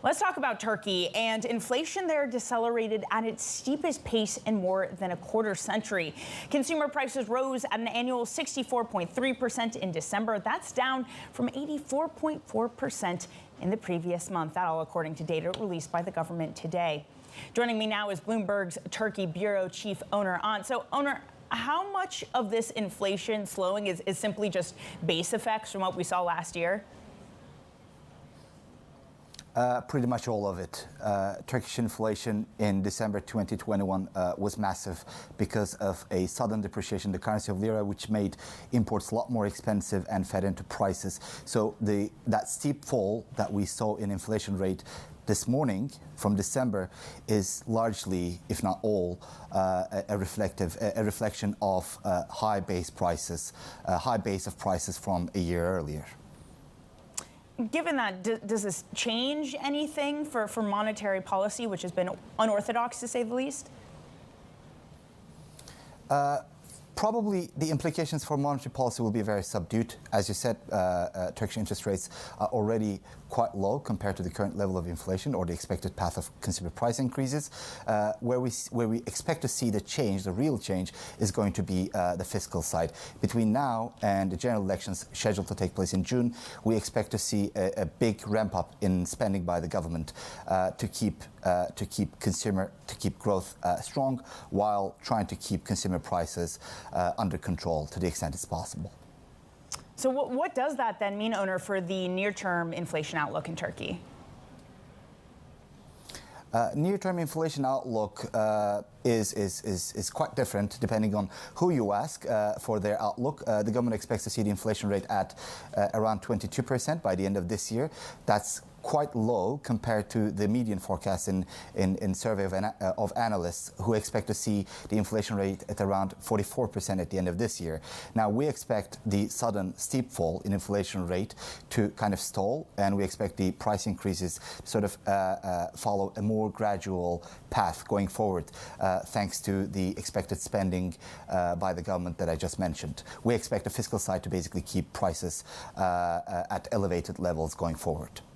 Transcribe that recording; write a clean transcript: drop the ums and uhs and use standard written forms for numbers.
Let's talk about Turkey, and inflation there decelerated at its steepest pace in more than a quarter century. Consumer prices rose at an annual 64.3% in December. That's down from 84.4% in the previous month. That all according to data released by the government today. Joining me now is Bloomberg's Turkey Bureau Chief Onur Ant. So, Onur, how much of this inflation slowing is simply just base effects from what we saw last year? Pretty much all of it. Turkish inflation in December 2021 was massive because of a sudden depreciation of the currency of lira, which made imports a lot more expensive and fed into prices. So that steep fall that we saw in inflation rate this morning from December is largely, if not all, a reflection of high base of prices from a year earlier. Given that, does this change anything for monetary policy, which has been unorthodox to say the least? Probably the implications for monetary policy will be very subdued. As you said, Turkish interest rates are already quite low compared to the current level of inflation or the expected path of consumer price increases. Where we expect to see the real change is going to be the fiscal side. Between now and the general elections scheduled to take place in June, we expect to see a big ramp up in spending by the government to keep growth strong while trying to keep consumer prices under control to the extent it's possible. So what does that then mean, Onur, for the near-term inflation outlook in Turkey? Near-term inflation outlook is quite different depending on who you ask for their outlook. The government expects to see the inflation rate at around 22% by the end of this year. That's quite low compared to the median forecast in survey of analysts who expect to see the inflation rate at around 44% at the end of this year. Now, we expect the sudden steep fall in inflation rate to kind of stall, and we expect the price increases to sort of follow a more gradual path going forward, thanks to the expected spending by the government that I just mentioned. We expect the fiscal side to basically keep prices at elevated levels going forward.